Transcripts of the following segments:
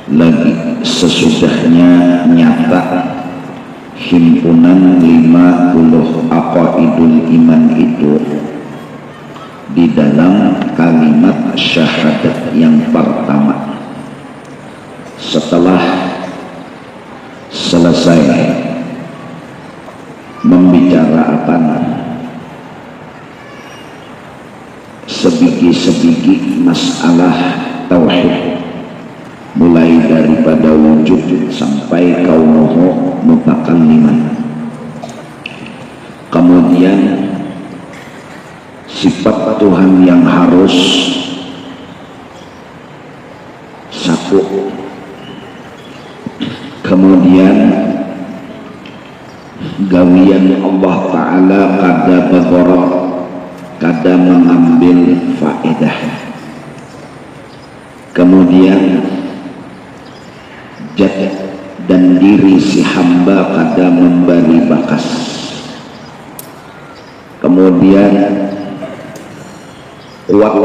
lagi sesudahnya nyata himpunan 50 aqaidul iman itu di dalam kalimat syahadat yang pertama. Setelah selesai membicarakan sebigi-sebigi masalah tauhid, mulai daripada wujud sampai kaunuhu mutakalliman, kemudian sifat Tuhan yang harus satu, kemudian gawian Allah Ta'ala kada bagorok, kada mengambil faedah, kemudian jat dan diri si hamba kada memberi bakas, kemudian kuat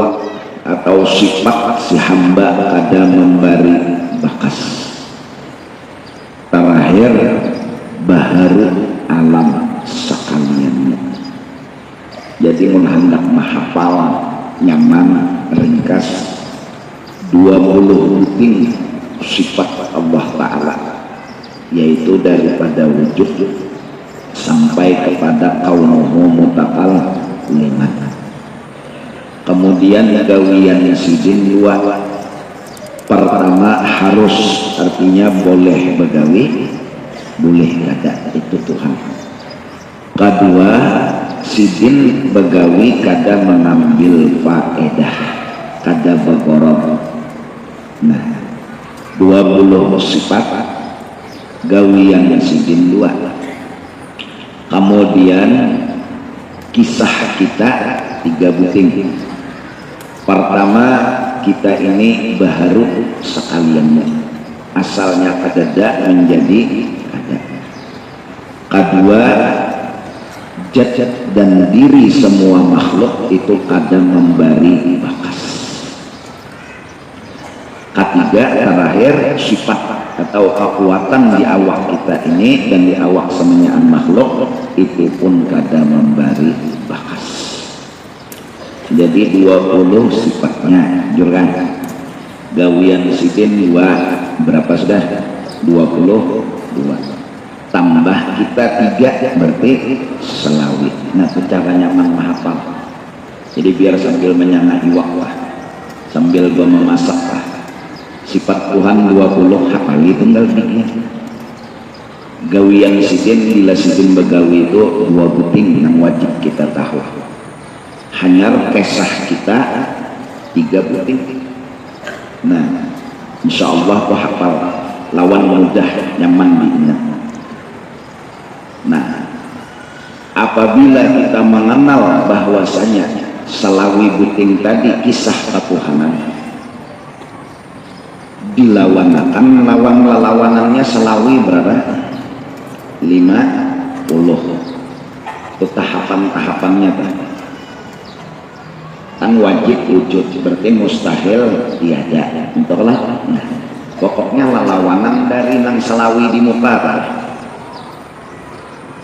atau sifat si hamba kada memberi bakas, terakhir baharu alam sekalian. Jadi menghendak mahafal nyaman ringkas 20 buting sifat Allah Ta'ala, yaitu daripada wujud sampai kepada kaunuhu mutakalliman. Kemudian gawian sidin dua, pertama harus artinya boleh begawi, boleh kada, itu Tuhan. Kedua sidin begawi kada mengambil faedah, kada begorok. Nah, 20 sifat gawian sidin dua. Kemudian kisah kita 3 buting. Pertama, kita ini baharu sekaliannya, asalnya kadada menjadi ada. Kedua, jat dan diri semua makhluk itu kada memberi bakas. Ketiga, terakhir, sifat atau kekuatan di awak kita ini dan di awak semuanya makhluk itu pun kada memberi bakas. Jadi 20 sifatnya, jurkan gawian sidin 2, berapa sudah? 22. Tambah kita 3 berarti selawi. Nah, itu caranya menghafal. Jadi biar sambil menyanga iwak lah, sambil gua memasak lah. Sifat Tuhan 20 hafali tinggal bikin. Gawian sidin bila sidin begawi itu 2 buting yang wajib kita tahu. Hanyar kisah kita 3 buting. Nah, insya Allah tuh hafal, lawan mudah, nyaman diingat. Nah, apabila kita mengenal bahwasanya selawi buting tadi kisah ketuhanan, dilawanakan lawanannya selawi berapa? 50. Itu tahapan-tahapannya tadi. Kan wajib wujud, berarti mustahil tiada. Entahlah. Nah, pokoknya lawanan dari nang selawi di muka.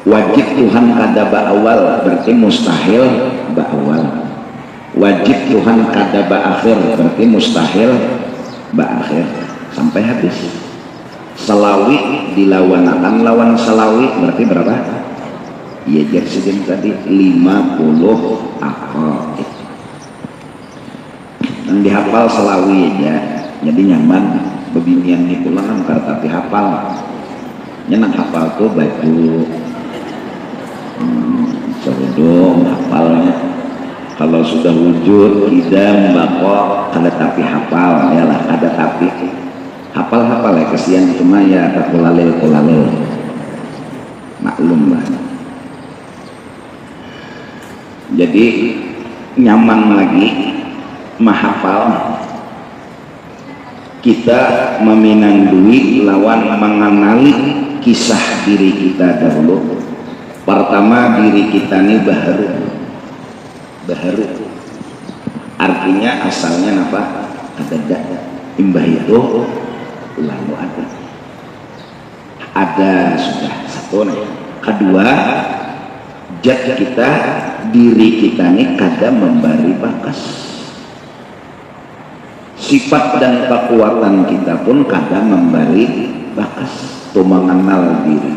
Wajib Tuhan kada ba'awal, berarti mustahil ba'awal. Wajib Tuhan kada ba'akhir, berarti mustahil ba'akhir. Sampai habis. Selawi dilawanakan lawan selawi, berarti berapa? Ya jadi tadi 50 akal. Yang dihafal selawi aja, jadi nyaman. Bebinian itu lah angkar tapi hafal. Nyenang hafal tuh baju, serudung hafalnya. Kalau sudah wujud, idam, bako, ada tapi hafal, ya lah ada tapi. Hafal ya, kesian cuma ya kulalil. Maklum lah. Jadi nyaman lagi mahafal, kita meminandui lawan mengenali kisah diri kita dahulu. Pertama, diri kita ini baharu, artinya asalnya apa? Ada imbah itu lalu ada sudah satu nih. Kedua, zat kita, diri kita ini kadang memberi bakas. Sifat dan kekuatan kita pun kadang memberi bakas, tuh mengenal diri.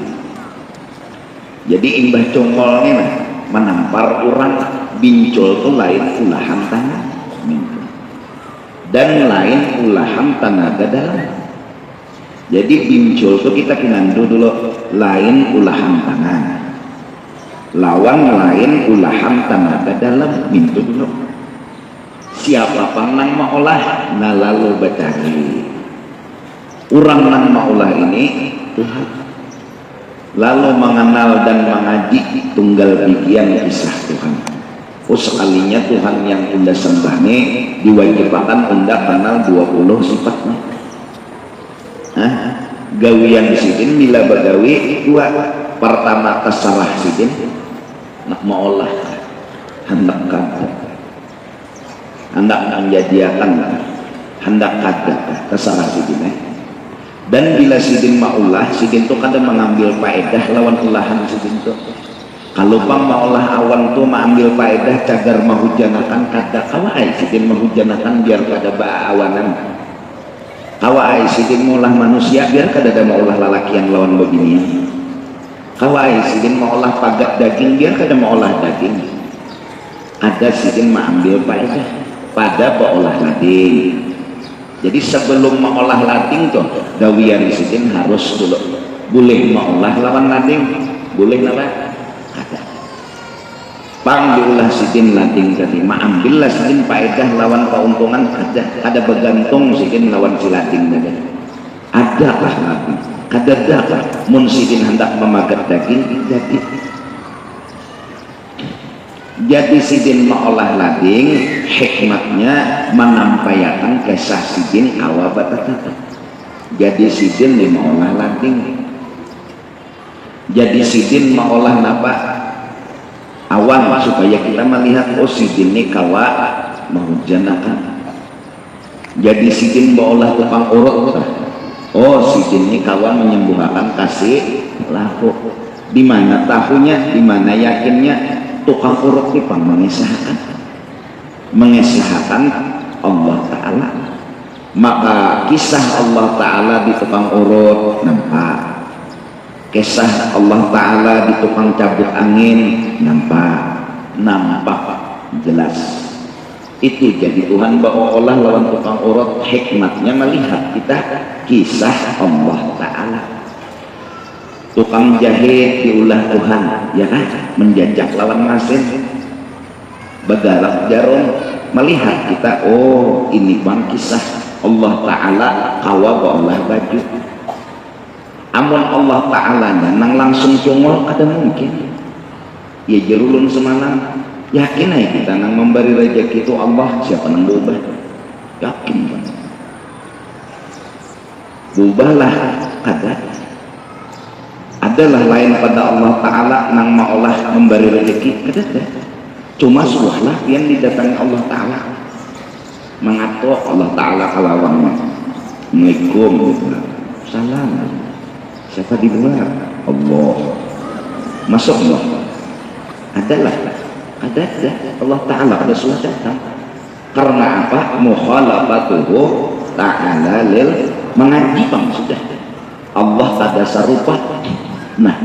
Jadi imbah congol ini menampar orang, bincul tuh lain ulahan tangan dan lain ulahan tenaga dalam. Jadi bincul tuh kita kinandu dulu lain ulahan tangan, lawan lain ulahan tenaga dalam, mintu dulu. Siapa nang maulah nah lalu bacari orang nang maulah ini Tuhan, lalu mengenal dan mengaji tunggal bikian kisah Tuhan. Oh sekalinya Tuhan yang unda sembah nih diwajibkan unda kenal 20 sifatnya. Gawian sidin bila bagawi dua, pertama kesalah sidin nak maulah hendak kada, hendak menjadikan, hendak kada kesalah sidin. Dan bila sidin maulah, sidin itu kadang mengambil faedah lawan ulahan sidin itu. Kalau bang maulah awan tuh mengambil faedah cagar mahujanakan kada kawai sidin mahujanakan biar kada baawanan. Kawai sidin maulah manusia biar kada ada maulah lalakian lawan begini. Kawai sidin maulah pagat daging biar kada maulah daging. Ada sidin mengambil faedah pada beolah lading. Jadi sebelum mengolah lading tuh gawian sidin harus dulu boleh mengolah lawan lading, boleh lawan ada pang diulah sidin lading tadi ambillah sidin faedah lawan keuntungan ada bergantung sidin lawan si lading tadi ada lah lading kada dapat mun sidin hendak memagat daging jadi sidin mengolah lading hikmatnya menampaikan kisah sidin awal batatata. Jadi sidin mengolah lading, jadi sidin mengolah napa awan supaya kita melihat oh sidin ini kawa menghujanakan. Jadi sidin mengolah tukang urut, oh sidin ini kawa menyembuhkan kasih lahu. Di mana tahunya, di mana yakinnya tukang urut ini pang mengesahkan Allah Ta'ala. Maka kisah Allah Ta'ala di tukang urut nampak, kisah Allah Ta'ala di tukang cabut angin nampak jelas. Itu jadi Tuhan bawa olah lawan tukang urut hikmatnya melihat kita kisah Allah Ta'ala. Tukang jahit diulah Tuhan ya kan, menjajak lawan mesin begalak jarum melihat kita oh ini bang kisah Allah Ta'ala kawa baolah baju. Amun Allah Ta'ala nang langsung congol kada mungkin ya jerulun semalam yakin aja kita nang memberi rezeki itu Allah siapa nang berubah yakin bang berubahlah kada adalah lain pada Allah Ta'ala nang maulah memberi rezeki kada cuma suahlah yang didatangi Allah Ta'ala mengatur Allah Ta'ala kalawang Assalamualaikum salam siapa di luar Allah masuk Allah adalah ada Allah Ta'ala ada suah datang karena apa mukhalafatuhu ta'ala lil mengaji bang sudah Allah tada sarupa. Nah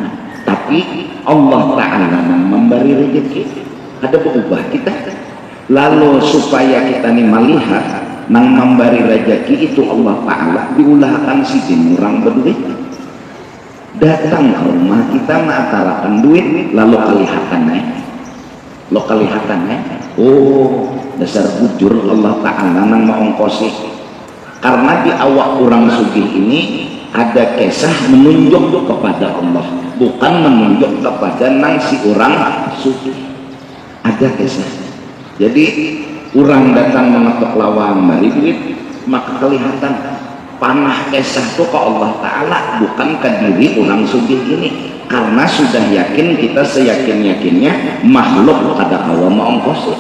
tapi Allah Ta'ala memberi rezeki ada berubah kita lalu supaya kita nih melihat nang memberi rezeki itu Allah Ta'ala diulahkan sidin orang berduit datang ke rumah kita mengantarakan duit lalu kelihatan oh dasar bujur Allah Ta'ala nang mengongkosi karena di awak orang sugih ini ada kisah menunjuk kepada Allah bukan menunjuk kepada nang si orang sugih ada kisah. Jadi orang datang mengetuk lawang bari duit maka kelihatan panah kisah itu ke Allah Ta'ala bukan ke diri orang sugih ini karena sudah yakin kita seyakin-yakinnya makhluk ada kawa mengongkosi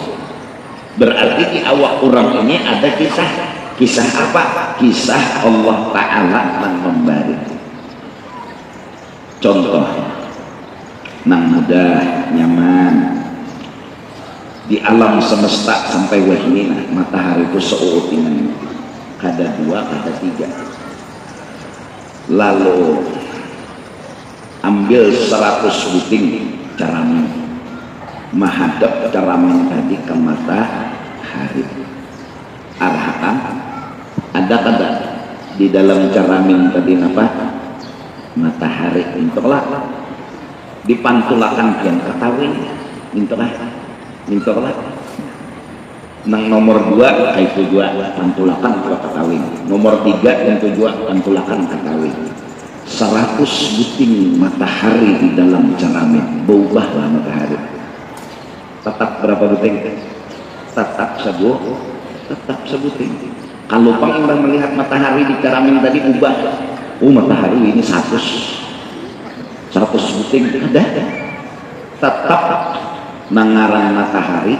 berarti di awak orang ini ada kisah Kisah apa? Kisah Allah Ta'ala yang memberi. Contoh, nang mudah, nyaman di alam semesta sampai wahina matahari itu seutuhnya kada dua, kada tiga. Lalu ambil 100 buting caramin, menghadap caramin tadi ke matahari. Arhaan ada kada di dalam caramin tadi apa? Matahari. Intolah dipantulakan yang ketahui. Intolah nang nomor 2 kayak tujuan pantulakan kalau ketahui. Nomor 3 yang tujuan pantulakan ketahui. 100 buting matahari di dalam ceramin, berubahlah matahari. Tetap berapa buting? Tetap sebuting. Kalau pengen melihat matahari di ceramin tadi ubah, matahari ini 100 buting ada. Tetap nangarang matahari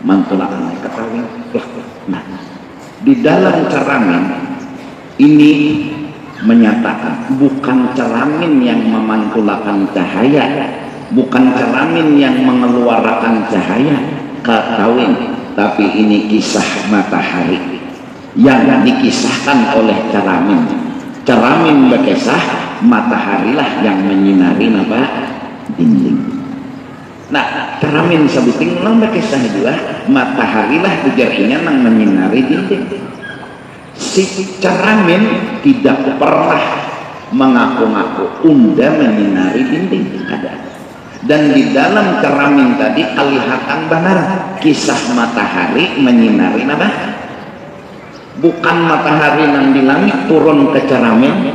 mantulakan ketahui. Nah, di dalam ceramin ini menyatakan bukan ceramin yang memantulakan cahaya, bukan ceramin yang mengeluarkan cahaya ketahui, tapi ini kisah matahari yang dikisahkan oleh ceramin. Ceramin berkisah, mataharilah yang menyinari dinding. Nah, ceramin sebuting lo berkisah juga, mataharilah tujuannya nang menyinari dinding. Si ceramin tidak pernah mengaku-ngaku unda menyinari dinding, ada. Dan di dalam ceramin tadi kelihatan benar kisah matahari menyinari apa? Bukan matahari yang di langit turun ke ceramin,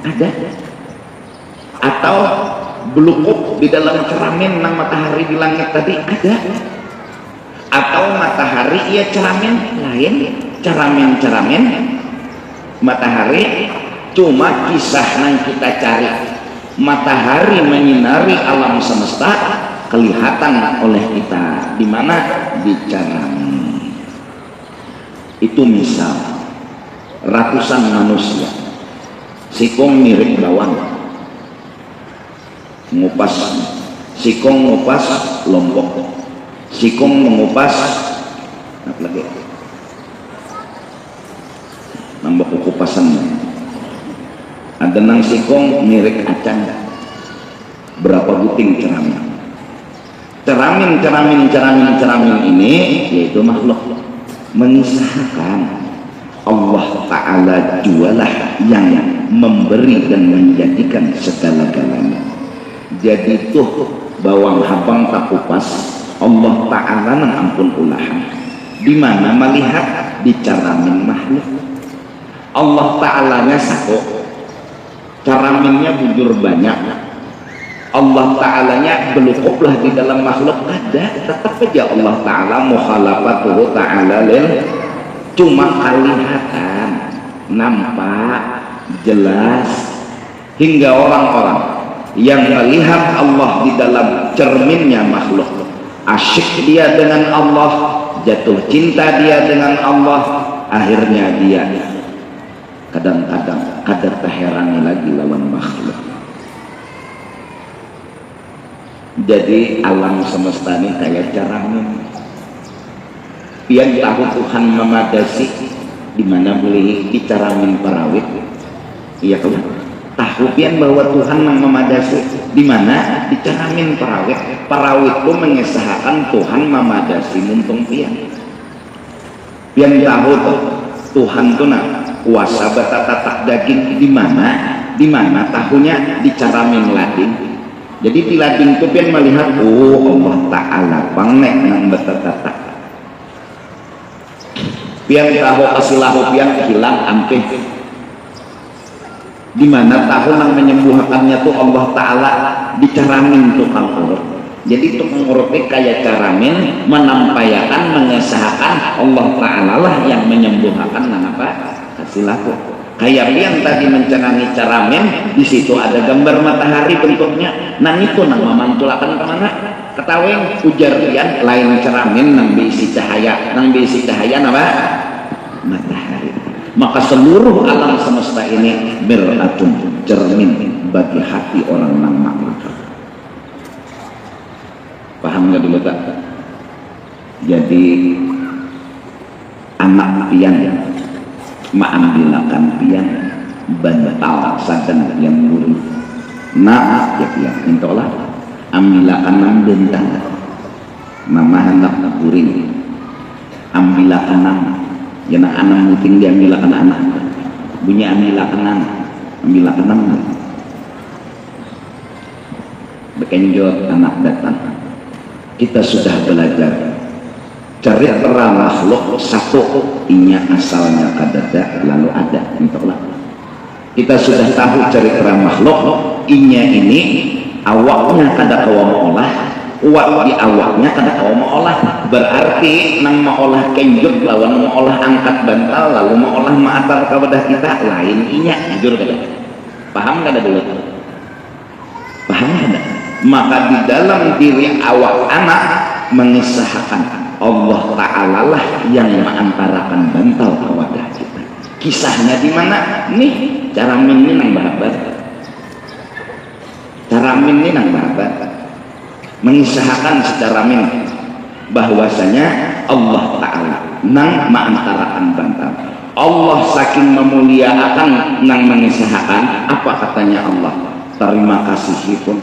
ada. Atau belukuk di dalam ceramin nang matahari di langit tadi, ada. Atau matahari ia ceramin lain, ceramin matahari cuma kisah yang kita cari. Matahari menyinari alam semesta kelihatan oleh kita di mana? Di ceramin. Itu misal ratusan manusia sikong mirip bawang ngupas, sikong ngupas lombok, sikong mengupas apa lagi nambah kupasan. Ada nang sikong mirip acang. Berapa buting ceramin ini yaitu makhluk mengisahkan Allah Ta'ala jualah yang memberi dan menjadikan segala-galanya. Jadi tuh bawang habang tak kupas Allah Ta'ala nang ampun ulahan. Di mana melihat di ceramin makhluk Allah Ta'alanya satu, ceraminnya bujur banyak. Allah Ta'alanya belukuplah di dalam makhluk ada, tetap aja Allah Ta'ala mukhalafatuhu ta'ala lil, cuma kelihatan nampak jelas hingga orang-orang yang melihat Allah di dalam cerminnya makhluk asyik dia dengan Allah, jatuh cinta dia dengan Allah, akhirnya dia kadang-kadang kadar terherani lagi lawan makhluk. Jadi alam semesta ini kayak ceramin. Yang tahu Tuhan memadasi di mana boleh diceramin parawit. Iya kan? Tahu pian bahwa Tuhan yang memadasi di mana diceramin parawit. Parawit itu mengesahkan Tuhan memadasi muntung pian. Pian tahu tuh Tuhan tuh kuasa batatatak daging di mana tahunya diceramin lading. Jadi di lading itu pian melihat Allah Ta'ala bangnek nang batatatak. Pian tahu asilahu pian hilang ampih. Di mana tahu nang menyembuhkannya tuh Allah Ta'ala diceramin tukang urut. Jadi tukang urutnya kayak ceramin menampayakan mengesahkan Allah Ta'ala lah yang menyembuhkan nang apa? Asilahu. Kayak yang tadi mencengangi caramen, di situ ada gambar matahari bentuknya. Nah itu nang mamantulakan kemana? Ketaweng ujar pian lain ceramin nang berisi cahaya, apa? Matahari. Maka seluruh alam semesta ini beratun cermin bagi hati orang nang makrifat. Paham nggak dulu tak? Jadi anak pian maambilakan pian bantal sadan yang gurih. Nah ya pian intolah ambilakan nam bentang mama hendak gurih ambilakan nam ya nak anak muting dia ambilakan anak bunyi ambilakan nam bekenjot anak datang. Kita sudah belajar cari terang makhluk satu inya asalnya kadada lalu ada entahlah. Kita sudah tahu cari terang makhluk inya ini awaknya kada kawa maolah, uak di awaknya kada kawa maolah. Berarti nang maolah kenjut lawan maolah angkat bantal lalu maolah maatar kepada kita lain inya jujur kada. Paham kada dulu? Paham kada? Maka di dalam diri awak anak mengisahkan Allah Ta'ala lah yang mengantarakan bantal ke wadah kita. Kisahnya di mana? Nih cara ini nang bahabat. Cara ini nang bahabat mengisahkan secara min bahwasanya Allah Ta'ala nang mengantarakan bantal. Allah saking memuliakan nang mengisahkan apa katanya Allah? Terima kasih pun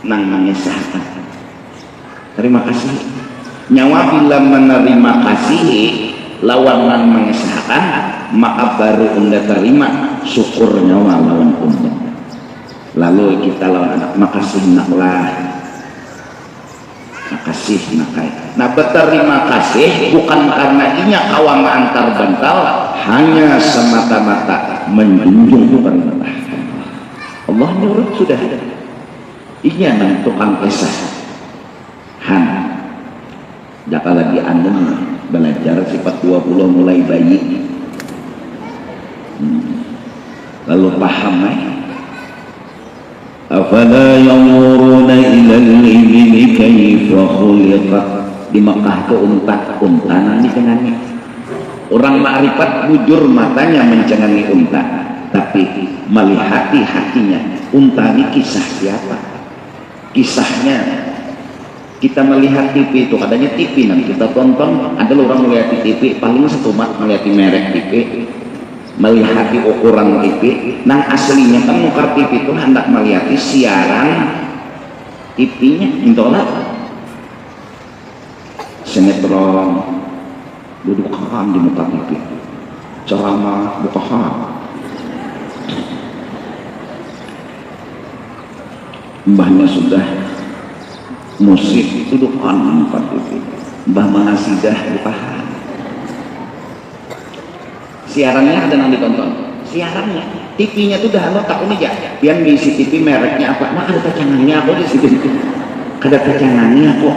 nang mengisahkan. Terima kasih. Nyawa bila menerima kasih lawan nang mengisahkan maka baru unda terima syukur nyawa lawan unda. Lalu kita lawan anak makasih naklah. Makasih nakai. Nah berterima kasih bukan karena inya kawang antar bantal, hanya semata-mata menjunjung perintah Allah nurut sudah. Inya nang tukang kisah han jaka lagi anem belajar sifat 20 mulai bayi lalu paham afala yanzuruna ila al-ibli kayfa khuliqat. Di Makkah ke unta nang dicengangi orang makrifat bujur matanya mencengangi unta, tapi melihat hatinya unta ini kisah siapa? Kisahnya kita melihat TV itu katanya TV nanti kita tonton ada orang melihat di TV paling satu mat melihat merek TV melihat ukuran TV nang aslinya kan nukar TV itu hendak melihat siaran TV-nya intolah sinetron duduk ham di muka TV ceramah buka ham mbahnya sudah musik duduk ham muka TV mbah mana sidah buka ham siarannya ada yang ditonton siarannya TV-nya tuh dah lo tak ini aja biar ngisi TV mereknya apa nah ada kacangannya aku di situ ada kacangannya aku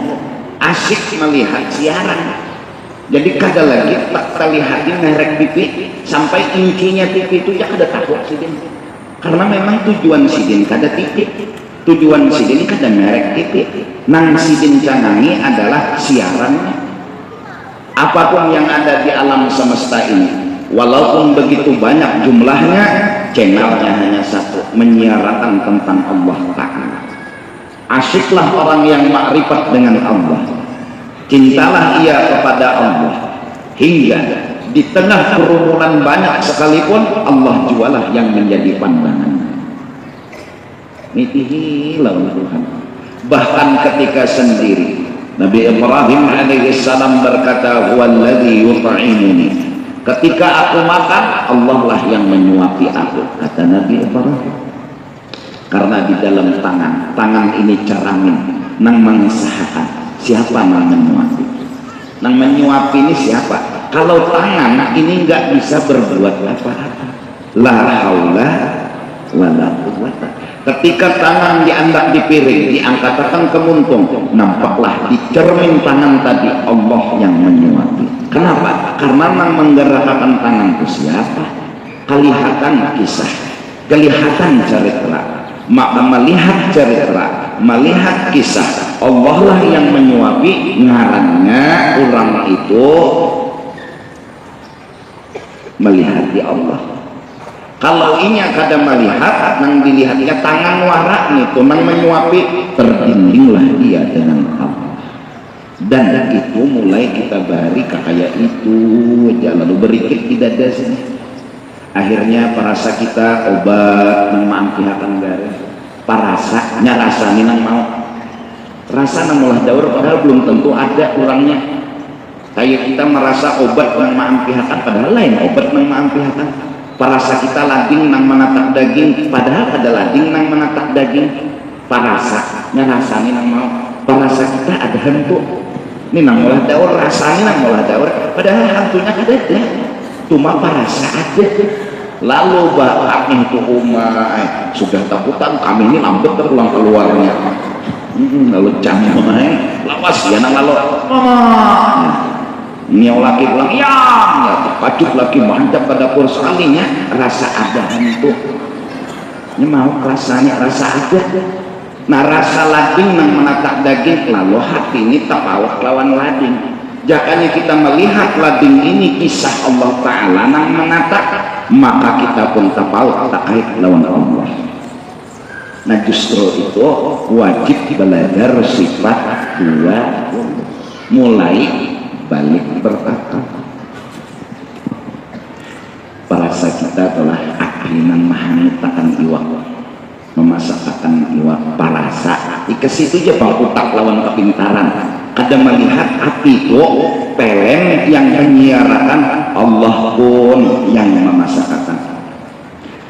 asik melihat siaran jadi kada lagi tak terlihat merek TV sampai intinya TV itu ya kada tahu sidin karena memang tujuan sidin kada TV tujuan sidin kada merek TV nang sidin cangangi adalah siarannya apapun yang ada di alam semesta ini walaupun begitu banyak jumlahnya channelnya hanya satu menyiarkan tentang Allah Ta'ala. Asyiklah orang yang makrifat dengan Allah, cintalah ia kepada Allah hingga di tengah kerumunan banyak sekalipun Allah jualah yang menjadi pandangan nitihilah Tuhan. Bahkan ketika sendiri Nabi Ibrahim alaihissalam berkata huwallazi yut'imuni, ketika aku makan Allah lah yang menyuapi aku kata Nabi Ibrahim. Karena di dalam tangan ini caramin nang mengisahkan siapa nang menyuapi. Nang menyuapi ini siapa? Kalau tangan ini nggak bisa berbuat apa-apa. La haula wala quwwata. Ketika tangan diangkat di piring, diangkatkan ke muntung, nampaklah di cermin tangan tadi Allah yang menyuapi. Kenapa? Karena nang menggerakkan tangan itu siapa? kelihatan kisah, kelihatan cerita, maka melihat cerita, melihat kisah, Allah lah yang menyuapi, ngarannya orang itu melihat di Allah. Kalau inya kada melihat, nang dilihatnya tangan warak itu nang menyuapi, terdindinglah dia dengan Allah. Dan itu mulai kita bari kayak itu aja, lalu berikit tidak ada sini. Akhirnya parasa kita obat nang maampihakan garis, parasa nyarasani nang mau rasa nang mulah daur, padahal belum tentu ada orangnya. Kayak kita merasa obat nang maampihakan, padahal lain obat nang maampihakan. Parasa kita lading nang menatak daging, padahal ada lading nang menatak daging. Parasa nyarasani nang mau, parasa kita ada hantu ini nang mulah daur, rasanya nang mulah daur, padahal hantunya kada ada, cuma parasa ada. Lalu bapak itu umai sudah takutan, kami ini lambat terulang keluarnya. Lalu camai lawas ya nang lalu niau laki pulang ya pacut lagi mantap pada sekalinya rasa ada hantu ini mau rasanya rasa ada. Nah rasa lading nang menatak daging, lalu hati ini tapawak lawan lading. Jakanya kita melihat lading ini kisah Allah Ta'ala nang menatak, maka kita pun tapawak takait lawan Allah. Nah justru itu wajib belajar sifat dua, mulai balik bertakwa. Parasa kita telah akhinan mahanitakan iwak, memasakkan iwak parasa ikesitu aja bang utak lawan kepintaran. Kada melihat api itu peleng yang menyiarakan, Allah pun yang memasakkan.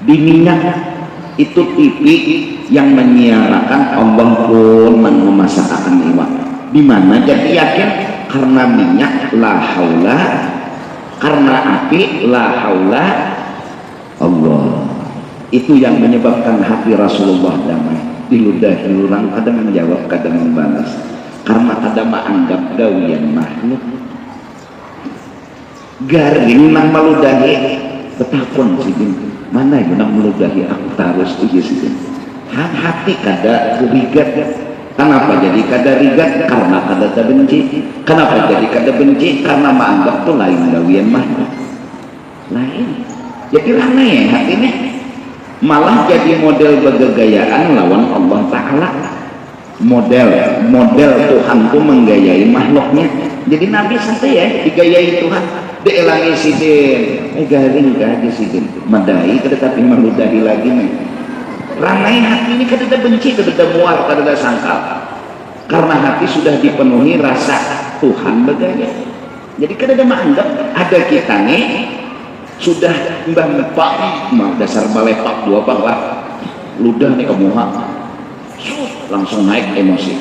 Di minyak itu TV yang menyiarakan, Allah pun memasakkan iwak. Di mana jadi yakin? Karena minyak la haula, karena api la haula Allah. Itu yang menyebabkan hati Rasulullah damai. Diludahi orang kadang menjawab, kadang membalas, karena kadang menganggap gawian makhluk. Garing nang meludahi betakon sidin, mana yang nang meludahi aku tarus uji sidin. Hati kada rigat. Kenapa jadi kada rigat? Karena kada benci. Kenapa jadi kada benci? Karena menganggap tuh lain gawian makhluk lain. Jadi ramai hati ini malah jadi model bergegayaan lawan Allah Ta'ala. Model Tuhan tuh menggayai makhluknya. Jadi Nabi santai ya digayai Tuhan, dielangi sidin, garing gaji sidin medai kada tapi meludahi lagi nih. Ranai hati ini kada benci, kada muar, kada sangkal, karena hati sudah dipenuhi rasa Tuhan bergaya. Jadi kada menganggap ada kita nih sudah mbak dasar balepak dua pak lah ludah nih kemuha langsung naik emosi,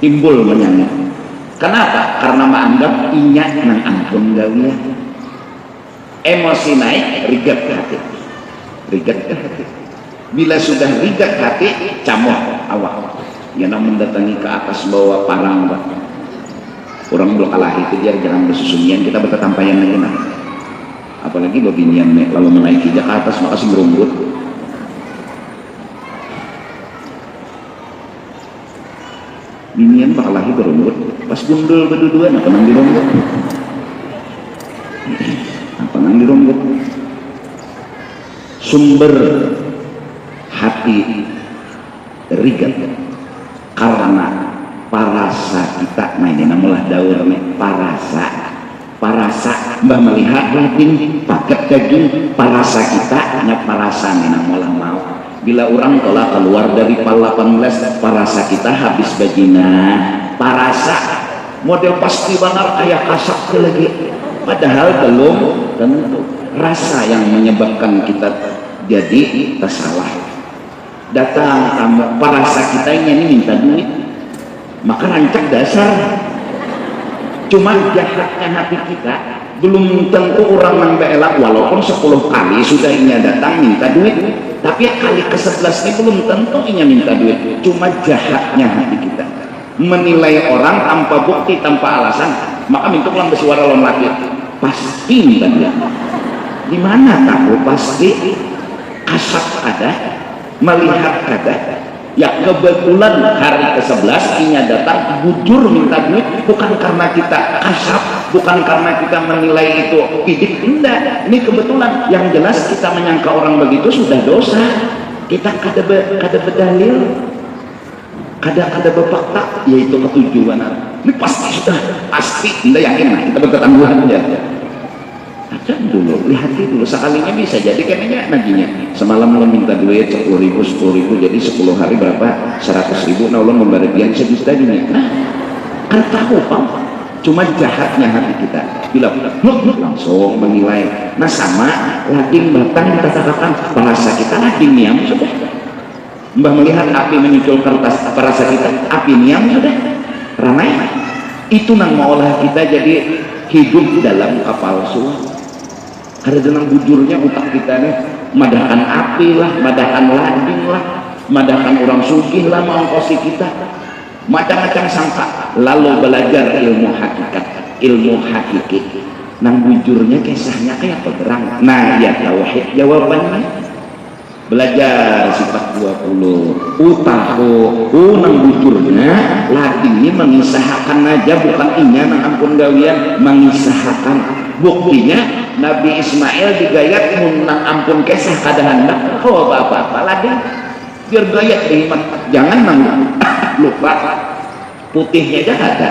timbul menyangka. Kenapa? Karena menganggap inya nang ampun gawian. Emosi naik, rigat ke hati, rigat ke hati. Bila sudah rigat hati, camoh awak ya nang mendatangi ke atas bawa parang orang belum kalah itu dia jangan bersusunyian, kita bertetampayan lagi nah. Apalagi babinian lalu menaiki ke atas makasih berumbut. Binian bakal lagi berumbut pas gundul berduduan apa nang dirumbut, apa nang dirumbut. Sumber hati rigat karena parasa kita. Nah ini namulah daur nih parasa mbah melihat lading paket daging, parasa kita hanya parasa nih namulah mau. Bila orang telah keluar dari PAL 18, parasa kita habis bajina, parasa model pasti benar kayak kasak lagi, padahal belum tentu. Rasa yang menyebabkan kita jadi tersalah. Datang kamu parasa kita ini minta duit, maka rancak dasar. Cuma jahatnya hati kita, belum tentu orang membela, walaupun 10 kali sudah inya datang minta duit, tapi kali ke-11 ini belum tentu inya minta duit. Cuma jahatnya hati kita menilai orang tanpa bukti, tanpa alasan, maka minta pulang bersuara lawan laki pasti minta duit. Di mana tahu pasti kasat ada, melihat ada. Ya kebetulan hari ke-11 inya datang bujur minta duit, bukan karena kita kasat, bukan karena kita menilai itu pidik, enggak. Ini kebetulan. Yang jelas kita menyangka orang begitu sudah dosa. Kita kada berdalil, kada befakta, yaitu ketujuan. Ini pasti sudah pasti, enggak yakin lah, kita bertanggungan aja. Aja dulu, lihat dulu, sekalinya bisa jadi kayaknya naginya semalam lo minta duit 10.000 jadi 10 hari berapa 100.000, nah Allah memberikan 1 juta dunia. Nah kan tahu Pak, cuma jahatnya hati kita bila langsung menilai. Nah sama lading batang kita katakan bahasa kita lading niam sudah. Mbah melihat api menyusul kertas bahasa kita api niam sudah ramai. Itu nang maulah kita jadi hidup dalam kapal suap. Ada dalam bujurnya utak kita nih, madahan api lah, madahan lading lah, madahan orang sugih lah mengongkosi kita, macam-macam sangka. Lalu belajar ilmu hakikat, ilmu hakiki. Nang bujurnya kisahnya kayak pegerang. Nah ya tauhid jawabannya. Belajar sifat 20 utahu nang bujurnya ladingnya mengisahkan aja, bukan inya nang ampun gawian mengisahkan. Buktinya Nabi Ismail digayat nang ampun kisah kada hendak kau apa-apa lading biar gayat dihimat. Jangan nang lupa putihnya aja ada.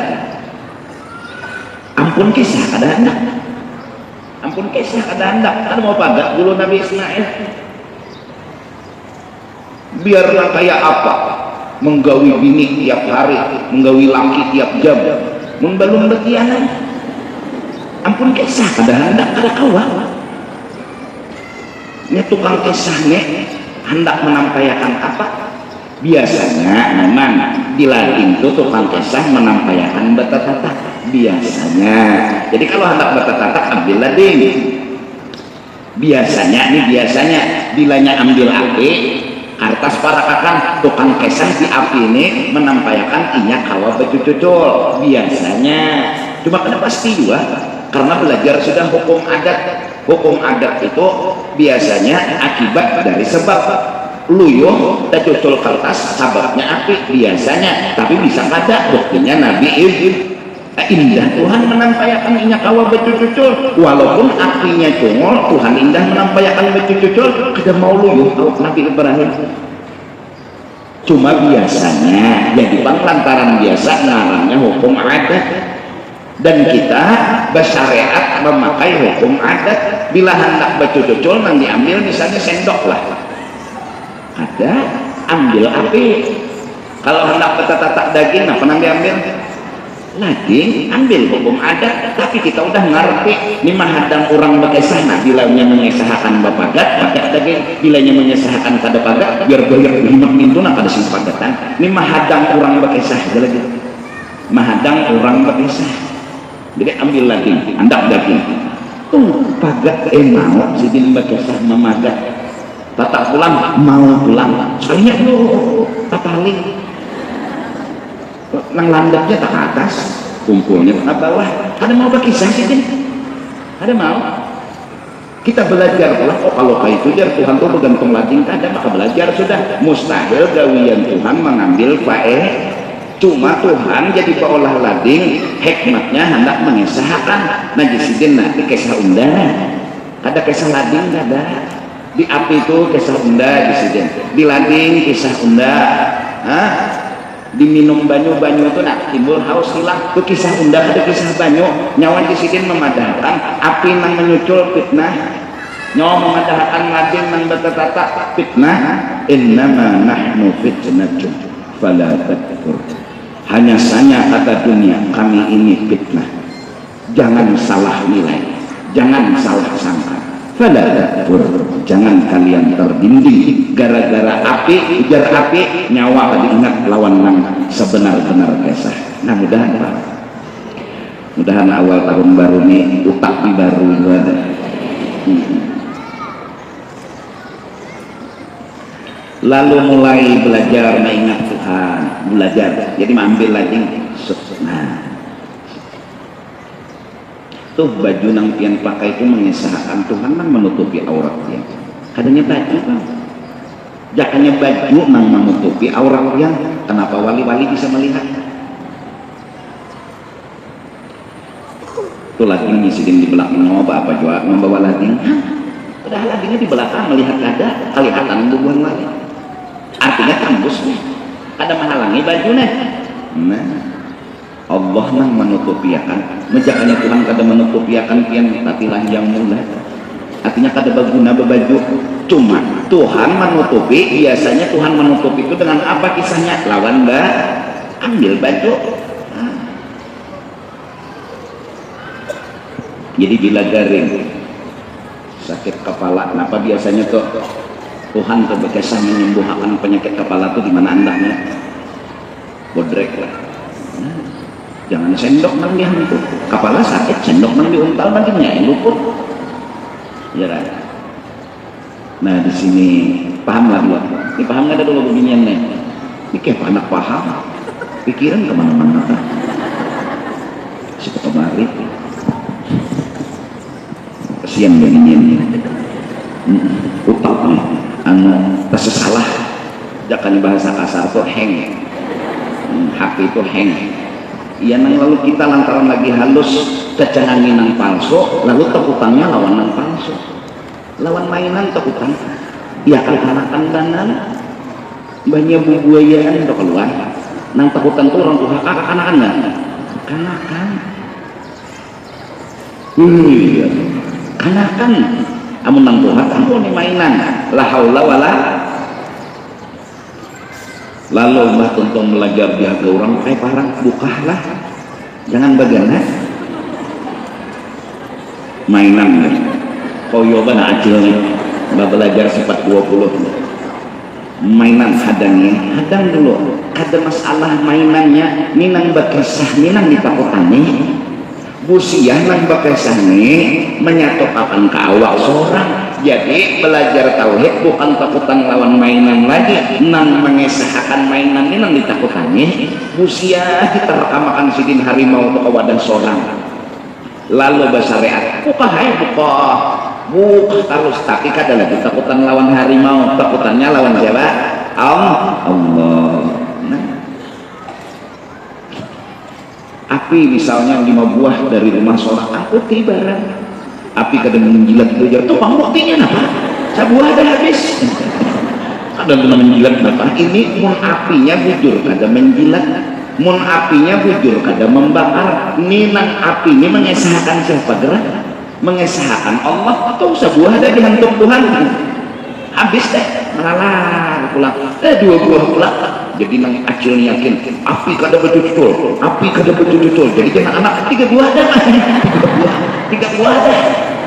Ampun kisah kada hendak, ampun kisah kada hendak. Kan mau pagat dulu Nabi Ismail biarlah kayak apa, menggawi bini tiap hari, menggawi laki tiap jam, membalum betianan. Ampun kisah kada hendak kada kawan. Ini tukang kisahnya hendak menampaikan apa? Biasanya memang di lading itu tukang kisah menampaikan bata-tata biasanya. Jadi kalau hendak bata-tata ambil lading. Biasanya bilanya ambil api kertas para kakang tukang kisah di api ini menampaikan inya kawa becucul biasanya. Cuma kada pasti juga karena belajar sudah hukum adat. Hukum adat itu biasanya akibat dari sebab luyuh dan cucul kertas sababnya api biasanya, tapi bisa kada buktinya Nabi indah Tuhan menampaikan inya kawa becucul walaupun apinya cungol Tuhan indah menampaikan becucul kada mau luyuh Nabi Ibrahim. Cuma biasanya jadi lantaran biasa namanya hukum adat. Dan kita bersyariat memakai hukum adat. Bila hendak becucul nang diambil misalnya sendok lah, ada ambil api. Kalau hendak betatatak daging apa nang diambil lading, ambil hukum adat. Tapi kita udah ngerti ini mahadang orang bekesah. Nah bilanya mengesahkan bapagat pakai daging, bilanya mengesahkan kada pagat biar goyak himat pintu nak kada sing pagatan. Ini mahadang orang bekesah lagi, mahadang orang bekesah. Jadi ambil lagi, hendak daging. Pagat mau sidin bekesah memagat. Tatak pulang mau pulang. Soalnya tapaling. Nang landapnya tak atas, kumpulnya tak bawah. Ada mau bekesah sidin? Ada mau? Kita belajar pula. Oh kalau kayak itu jar Tuhan tuh bergantung lading kada, maka belajar sudah. Mustahil gawian Tuhan mengambil pae. Cuma Tuhan jadi paolah lading hikmatnya hendak mengisahkan. Nah jisidin nanti kisah undangan ada kisah lading ada di api itu kisah unda jisidin di lading kisah unda. Diminum banyu-banyu itu nak timbul haus hilang itu kisah unda ada kisah banyu. Nyawa jisidin memadahkan api nang menyucul fitnah, nyawa memadahkan lading nang bertata fitnah. Innama nahnu fitnatun fala takfur. Hanya saja kata dunia kami ini fitnah, jangan salah nilai, jangan salah sangka. Fala takfur, jangan kalian terdinding gara-gara api, ujar api nyawa tadi ingat lawan nang sebenar-benar kisah. Nah mudahan awal tahun baru ini utak baru ada. Lalu mulai belajar mengingat Tuhan, belajar. Jadi mengambil lagi. Nah, tuh baju nang pian pakai itu mengesahkan Tuhan nang menutupi auratnya. Kadangnya baju kan, jakanya baju nang menutupi auratnya. Kenapa wali-wali bisa melihat? Tuh lagi ngisiin di belakang ngoba apa juga membawa lagi. Padahal laginya di belakang melihat ada kelihatan bubuhan lagi. Artinya tembus nih. Ada menghalangi bajunya. Nah, Allah nang menutupi akan menjakanya Tuhan kada menutupi akan pian tatilah yang mula. Artinya kada baguna bebaju. Cuma Tuhan menutupi, biasanya Tuhan menutupi itu dengan apa kisahnya? Lawan mbak ambil baju. Jadi bila garing sakit kepala, kenapa biasanya tuh Tuhan terbiasa menyembuhkan penyakit kepala tuh di mana andahnya? Bodrek lah. Jangan sendok nang dia itu kepala sakit, sendok nang diuntal nantinya luput. Ya kan? Nah di sini paham lah dulu. Ini paham nggak ada dulu beginian nih? Ini kayak anak paham, pikiran kemana-mana kan? Siapa kemari? Kesian beginian. Utak nih, tersesalah. Jangan bahasa kasar tuh hang. Hati itu hang. Iya nang lalu kita lantaran lagi halus kecengangin nang palsu, lalu tekutangnya lawan nang palsu, lawan mainan tekutang. Ya kan danan banyak bubuayaan udah keluar. Nang tekutan tuh orang tua kanakan nggak? Kanakan. Iya, kanakan. Amun nang Tuhan kamu nih mainan. La haula wala. Lalu mbah tonton belajar jaga orang kayak parang bukalah, jangan bagaimana mainan nih koyoban acil nih mbah belajar sifat 20 mainan hadang dulu ada masalah mainannya minang bakisah minang ditakutani busiah nang bakisah nih menyatu akan ke awak seorang. Jadi belajar tauhid bukan takutan lawan mainan lagi, nang mengesahkan mainan ini nang ditakutannya. Busia kita rekamakan sidin harimau ke wadah seorang. Lalu bersyariat, buka terus tapi kada lagi takutan lawan harimau, takutannya lawan siapa? Allah. Nah. Api misalnya 5 buah dari rumah seorang, aku tibaran. Api kadang menjilat itu jauh tuh buktinya apa? Sebuah ada habis. Kadang menjilat apa? Ini mun apinya bujur kadang menjilat, mun apinya bujur kadang membakar. Ini nang api ini mengesahkan siapa gerak? Mengesahkan Allah atau sebuah ada dihantuk Tuhan? Habis deh, melalar pulang. 2 buah pulang. Jadi nang acil yakin api kada betul-betul, api kada betul-betul. Jadi jangan anak 3 buah ada, 3 buah ada.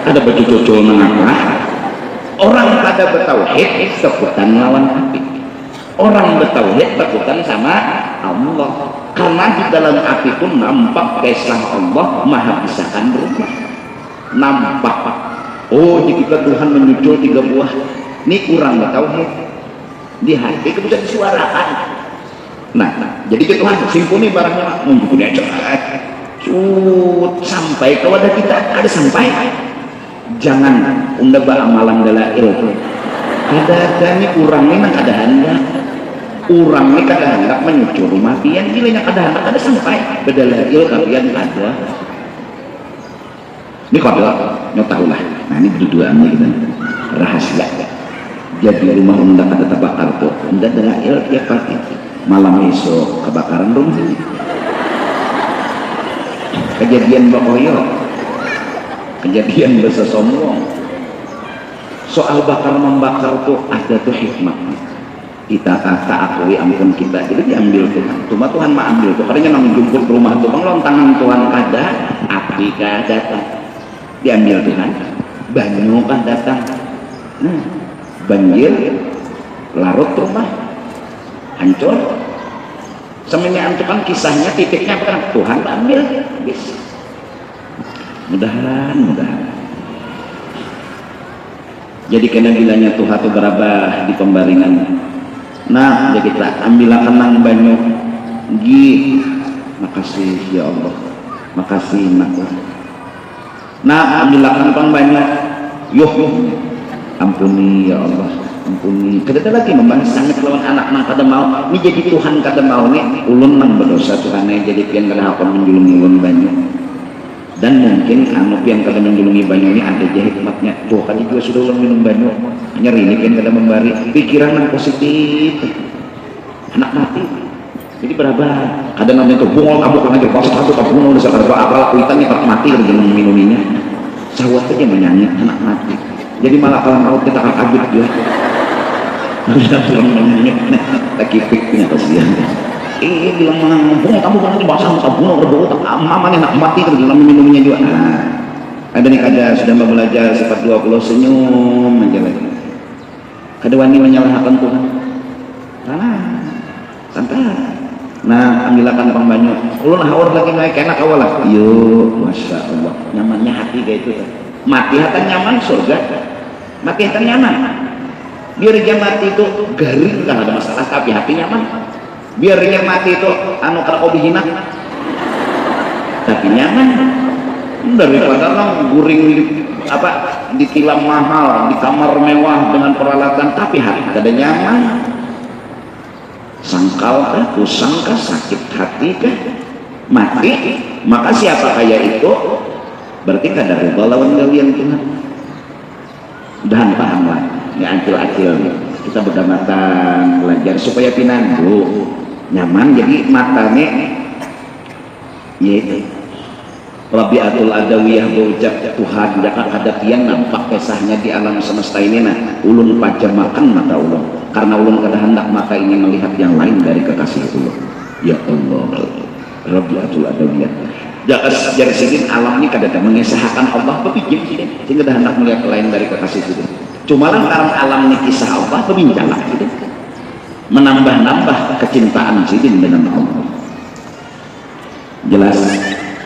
Ada betul-betul mengapa? Orang kada bertauhid takutan lawan api. Orang bertauhid takutan sama Allah. Karena di dalam api pun nampak kisah Allah maha bisakan berubah. Nampak. Oh, di kita Tuhan menyucul 3 buah. Ini kurang bertauhid. Di hati itu bisa disuarakan. Nah, jadi ke Tuhan simpuni barangnya menjukuni aja. Sampai ke wadah kita ada sampai. Jangan unda amalan dalail. Kadang ini kurang nih kada hendak. Kurang nih kada hendak menyucur rumah pian gilanya kada hendak ada sampai bedalail kalian ada. Ini kada nyotahulah. Nah ini berduaan kita rahasia. Jadi rumah unda kada terbakar tuh. Unda dalail tiap pagi. Malam esok kebakaran rumah. Kejadian bakoyo. Kejadian bahasa sombong. Soal bakar membakar tuh ada tuh hikmahnya. Kita kata akui ampun kita itu diambil Tuhan. Cuma Tuhan mah ambil tuh. Karena nang jemput rumah tuh lontangan Tuhan kada, api kah datang. Diambil Tuhan. Banyu kah datang. Nah, banjir larut rumah hancur. Semenjak itu kan kisahnya titiknya apa? Tuhan ambil. Bis. Mudahan. Jadi kena bilanya Tuhan itu berabah di pembaringan. Nah, jadi kita ambil kenang banyak. Makasih ya Allah. Makasih nak. Nah ambilkan pang banyak yuh ampuni ya Allah ampuni kita lagi membahas sangat lawan anak nang kada mau ini jadi Tuhan kada mau nih ulun nang berdosa Tuhannya jadi pian kada akan menjulungi ulun banyak dan mungkin anu pian kada menjulungi banyak ini ada aja hikmatnya tuh kan juga sudah ulun minum banyak nyeri ini pian kada membari pikiran yang positif anak mati jadi berapa ada namanya tuh bungol kamu kan aja pas satu tak bungol dasar berapa akal kuitannya tak mati kerja minuminya sawat aja menyanyi anak mati jadi malah kalau maut kita akan kabut dia lagi pikirnya kasihan bilang bungol kamu kan aja basah masa bungol berbau tak mamanya anak mati kerja minumnya juga nah ada nih kada sudah belajar sifat 20 senyum aja lagi kada wani menyalahkan Tuhan santai nah ambilkan pang banyak ulun hawar lagi naik enak awal lah yuk masya Allah nyamannya hati kayak itu mati hati nyaman surga mati hati nyaman biar dia mati itu garing kan ada masalah tapi hati nyaman biar dia mati itu anu kada kau dihina tapi nyaman daripada orang guring apa ditilam mahal di kamar mewah dengan peralatan tapi hati kada nyaman sangkal kah, kusang kah, sakit hati kah, mati, maka siapa kaya itu berarti kada riba lawan kalian Tuhan. Dan pahamlah, ya acil-acil kita berdamatan belajar supaya pinanggu nyaman jadi matanya yaitu Rabi'atul Adawiyah berucap Tuhan jangan ada tiang nampak kisahnya di alam semesta ini nah ulun pajamakan mata ulun karena ulun kada hendak mata ini melihat yang lain dari kekasih ulun ya Allah Rabi'atul Adawiyah jadi sedih alam ini kada mengesahkan Allah berpikir sehingga kada hendak melihat lain dari kekasih ulun cuma lantaran alam ini kisah Allah pembincangan gitu menambah-nambah kecintaan sidin dengan Allah jelas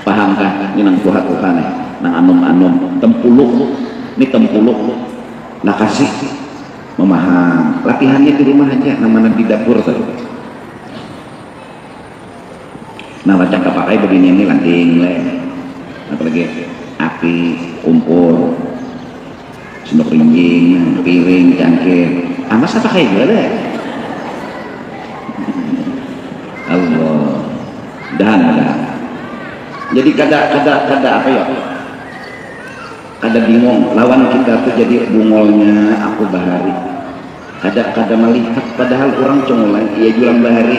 pahamkah ini nang Tuhan nang anum-anum tempuluk ini tempuluk nah kasih memaham latihannya di rumah aja namanya di dapur tuh nah macam kapakai begini ini landing apalagi api kumpul sendok rinjing piring cangkir masa pakai gila Allah dan jadi kada apa ya kada bingung lawan kita tuh jadi bungolnya aku bahari kada melihat padahal orang cungulan ia jualan bahari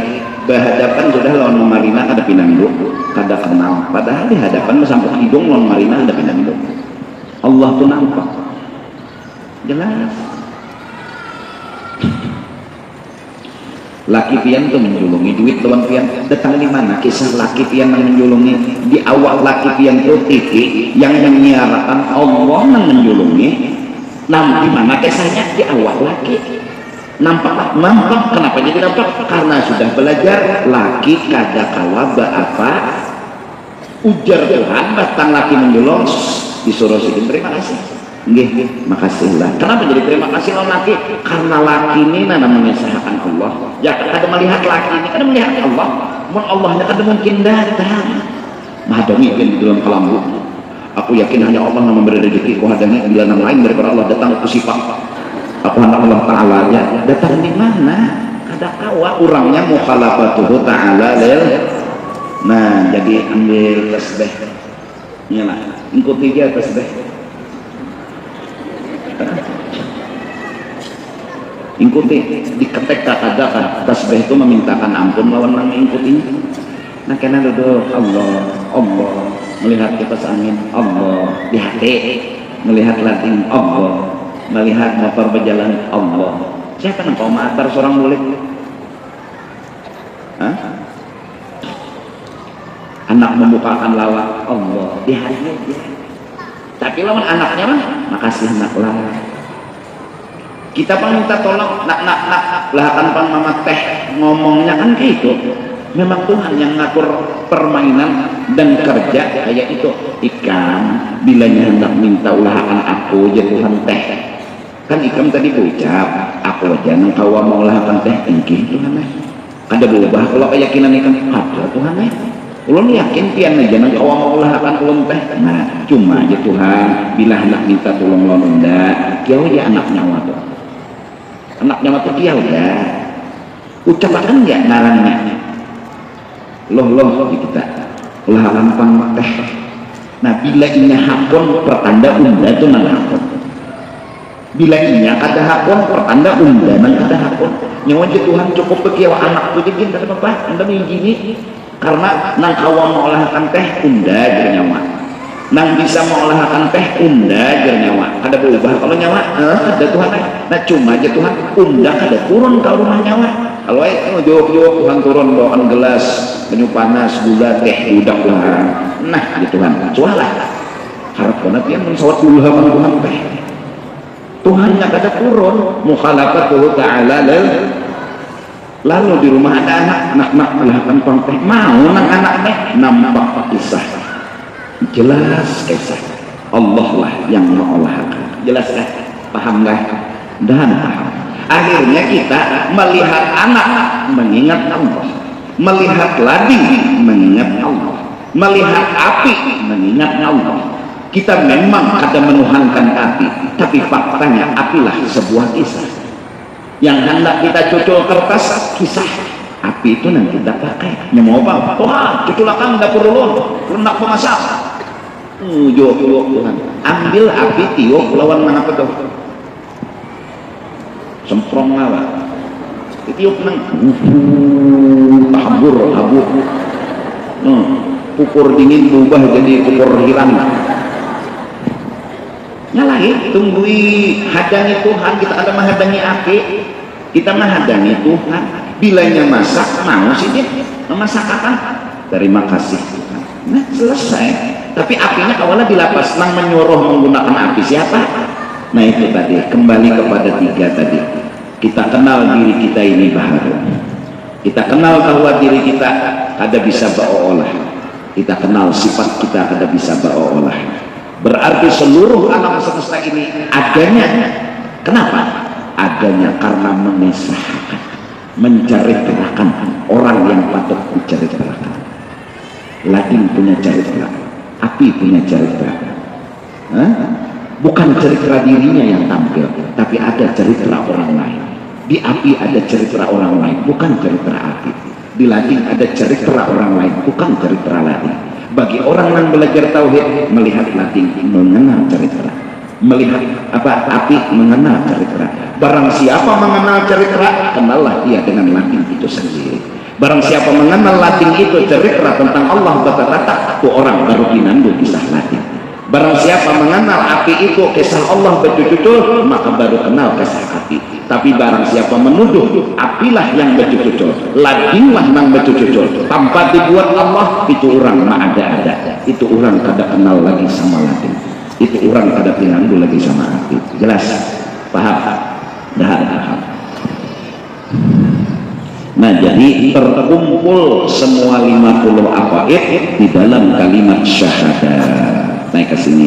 berhadapan sudah lawan Marina kada pinanggo kada kenal padahal di hadapan sampai hidung lawan Marina kada pinanggo Allah tuh nampak jelas laki pian tuh menjulungi duit lawan pian datang di mana kisah laki pian yang menjulungi di awal laki pian tuh TV yang menyiarkan Allah yang menjulungi nah di mana kisahnya di awal laki nampak kenapa jadi nampak karena sudah belajar laki kada kawa apa ujar Tuhan batang laki menjulung disuruh sidin terima kasih nggih makasih lah kenapa jadi terima kasih lawan laki karena laki ini namanya mengesahkan Allah ya kada melihat laki ini kada melihat Allah mun Allahnya kada mungkin datang mahadangi di dalam kalambu aku yakin hanya Allah yang memberi rezeki ku hadangi bila yang lain daripada Allah datang ku sifat aku hendak Allah Ta'ala ya datang di mana kada kawa orangnya mukhalafatuhu ta'ala lil nah jadi ambil tasbih nyala ikuti dia tasbih ikuti diketek katakan tasbih itu memintakan ampun lawan nang mengikutinya nah kena duduk Allah melihat kipas angin Allah di hati melihat lating Allah melihat motor berjalan Allah siapa yang kau matar seorang mulik anak membukakan lawak Allah di hatinya dia tapi lawan anaknya mah makasih anak lah kita pun minta tolong nak lahakan pang mama teh ngomongnya kan kayak itu memang Tuhan yang ngatur permainan dan kerja kayak itu ikan bilanya hendak minta ulahakan aku jadi Tuhan teh kan ikan tadi ucap aku aja nang kawa mau ulahakan teh tinggi Tuhan kada berubah kalau keyakinan ikan ada Tuhan ulun yakin pian aja nang kawang Allah akan ulun teh. Nah cuma aja Tuhan bila hendak minta tolong ulun ndak kiau aja anak nyawa tuh, anak nyawa tuh kiau ya ucapakan ya narangnya loh di kita lah lampang teh. Nah bila inya hakon pertanda unda itu nang hakon, bila inya kada hakon pertanda unda nang kada hakon. Nyawa aja Tuhan cukup bekiawa anak tuh jadi kada apa anda begini karena nang kawan mengolahkan teh unda aja nyawa, nang bisa mengolahkan teh unda aja nyawa, kada berubah kalau nyawa ada Tuhan. Nah cuma aja Tuhan unda kada turun ke rumah nyawa. Kalau jauh-jauh Tuhan turun bawaan gelas penyu panas gula teh udah Tuhan. Nah ya Tuhan cualah harap banget yang mensawat gula Tuhan teh Tuhan yang kada turun mukhalafatuhu ta'ala. Lalu di rumah ada anak melahkan teh mau nang anak teh nampak kisah jelas kisah Allah lah yang mengolahkan. Jelas kan? Paham gak? Dan paham. Akhirnya kita melihat anak mengingat Allah, melihat lading mengingat Allah, melihat api mengingat Allah. Kita memang kada menuhankan api, tapi faktanya apilah sebuah kisah yang hendak kita cucul kertas kisah. Api itu yang kita pakai mau apa? Tuhan cuculakan dapur ulun rendak pemasak jauh Tuhan ambil api tiup lawan mana petuh semprong lawan tiup nang tabur habuk pukur dingin berubah jadi pukur hilang. Nyalahi tunggui hadangi Tuhan. Kita ada menghadangi api, kita menghadangi Tuhan. Bilanya masak mau sih dia memasak apa? Terima kasih Tuhan. Nah selesai. Tapi apinya awalnya dilapas nang menyuruh menggunakan api siapa? Nah itu tadi kembali kepada tiga tadi. Kita kenal diri kita ini bahagia. Kita kenal bahwa diri kita ada bisa baolah. Kita kenal sifat kita ada bisa baolah. Berarti seluruh alam semesta ini adanya. Kenapa? Adanya karena mengesahkan, mencari gerakan orang yang patut dicari gerakan. Lading punya cari gerak, api punya cari gerak. Bukan cerita dirinya yang tampil, tapi ada cerita orang lain. Di api ada cerita orang lain, bukan cerita api. Di lading ada cerita orang lain, bukan cerita lading. Bagi orang yang belajar tauhid, melihat lading mengenal cerita, melihat apa api mengenal cerita. Barang siapa mengenal cerita, kenallah dia dengan lading itu sendiri. Barang siapa mengenal lading itu cerita tentang Allah bata-bata, itu orang baru pinandu kisah lading. Barang siapa mengenal api itu kisah Allah betul-betul, maka baru kenal kisah api. Tapi barang siapa menuduh apilah yang betul-betul, ladinglah yang betul-betul, tanpa dibuat Allah, itu orang mah ada-ada. Itu orang kada kenal lagi sama lading. Itu orang kada pinandu lagi sama api. Jelas? Paham? Dah paham. Nah jadi terkumpul semua 50 aqaid di dalam kalimat syahadat. Naik ke sini.